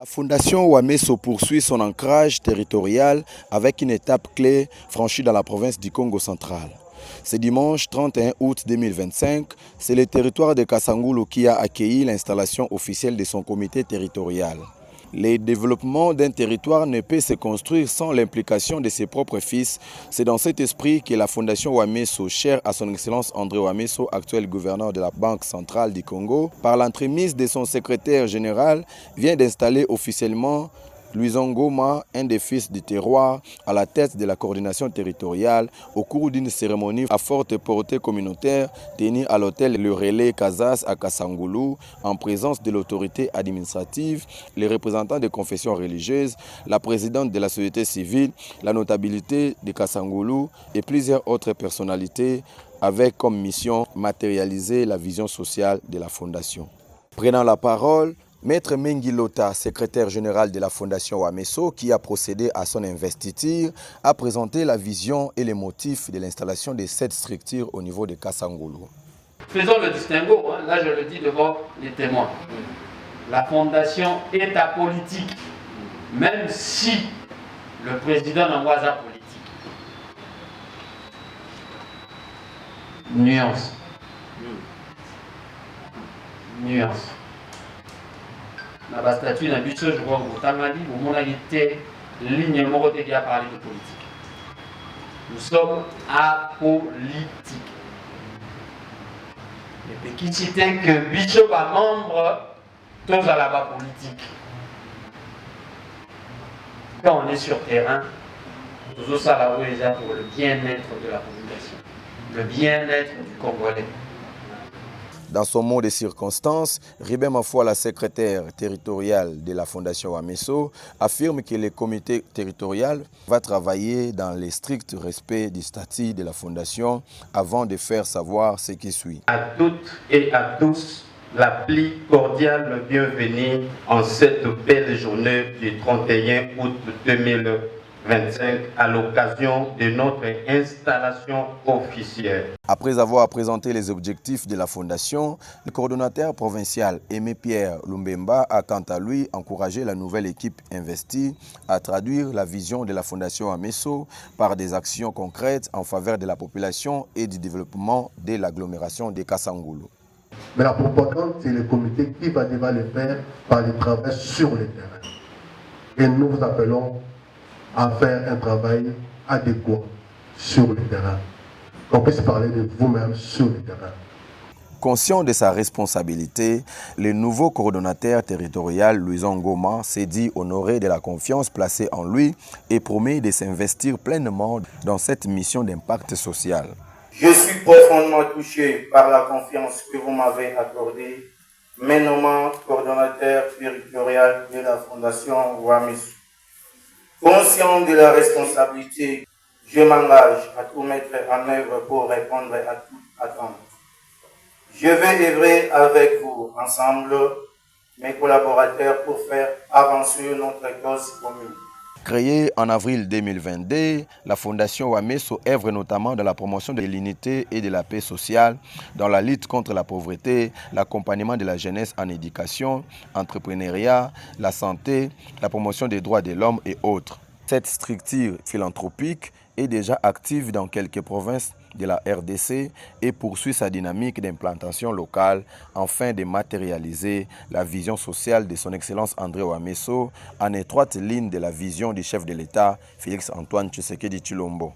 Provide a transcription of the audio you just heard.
La Fondation Wameso poursuit son ancrage territorial avec une étape clé franchie dans la province du Congo central. Ce dimanche 31 août 2025, c'est le territoire de Kasangulu qui a accueilli l'installation officielle de son comité territorial. Le développement d'un territoire ne peut se construire sans l'implication de ses propres fils. C'est dans cet esprit que la Fondation Wameso, chère à son Excellence André Wameso, actuel gouverneur de la Banque centrale du Congo, par l'entremise de son secrétaire général, vient d'installer officiellement Louison Ngoma, un des fils du terroir, à la tête de la coordination territoriale au cours d'une cérémonie à forte portée communautaire tenue à l'hôtel Le Relais Casas à Kasangulu en présence de l'autorité administrative, les représentants des confessions religieuses, la présidente de la société civile, la notabilité de Kasangulu et plusieurs autres personnalités avec comme mission matérialiser la vision sociale de la Fondation. Prenant la parole, Maître Mengi Lota, secrétaire général de la Fondation Wameso, qui a procédé à son investiture, a présenté la vision et les motifs de l'installation de cette structure au niveau de Kasangulu. Faisons le distinguo, là je le dis devant les témoins. La Fondation est apolitique, même si le président n'envoie sa politique. Nuance. Nuance. La statue d'un but, je vois au Tamali, au moment où il était ligne morote qui a parlé de politique. Nous sommes apolitiques. Et qui citait que Bishop a membre, tous à la bas politique. Quand on est sur terrain, nous sommes à la pour le bien-être de la population, le bien-être du Congolais. Dans son mot de circonstance, Ribé Mafoua, la secrétaire territoriale de la Fondation Wameso, affirme que le comité territorial va travailler dans le strict respect du statut de la Fondation avant de faire savoir ce qui suit. À toutes et à tous, la plus cordiale bienvenue en cette belle journée du 31 août 2025 à l'occasion de notre installation officielle. Après avoir présenté les objectifs de la Fondation, le coordonnateur provincial Aimé Pierre Lumbemba a quant à lui encouragé la nouvelle équipe investie à traduire la vision de la Fondation Wameso par des actions concrètes en faveur de la population et du développement de l'agglomération de Kasangulu. Mais la propagande, c'est le comité qui va devoir le faire par le travail sur le terrain. Et nous vous appelons à faire un travail adéquat sur le terrain. Qu'on puisse parler de vous-même sur le terrain. Conscient de sa responsabilité, le nouveau coordonnateur territorial Louison Ngoma s'est dit honoré de la confiance placée en lui et promet de s'investir pleinement dans cette mission d'impact social. Je suis profondément touché par la confiance que vous m'avez accordée, me nommant coordonnateur territorial de la Fondation Wameso. Conscient de la responsabilité, je m'engage à tout mettre en œuvre pour répondre à toute attente. Je vais œuvrer avec vous, ensemble, mes collaborateurs, pour faire avancer notre cause commune. Créée en avril 2022, la Fondation Wameso œuvre notamment dans la promotion de l'unité et de la paix sociale, dans la lutte contre la pauvreté, l'accompagnement de la jeunesse en éducation, entrepreneuriat, la santé, la promotion des droits de l'homme et autres. Cette structure philanthropique est déjà active dans quelques provinces de la RDC et poursuit sa dynamique d'implantation locale afin de matérialiser la vision sociale de son Excellence André Wameso en étroite ligne de la vision du chef de l'État Félix Antoine Tshisekedi Tshilombo.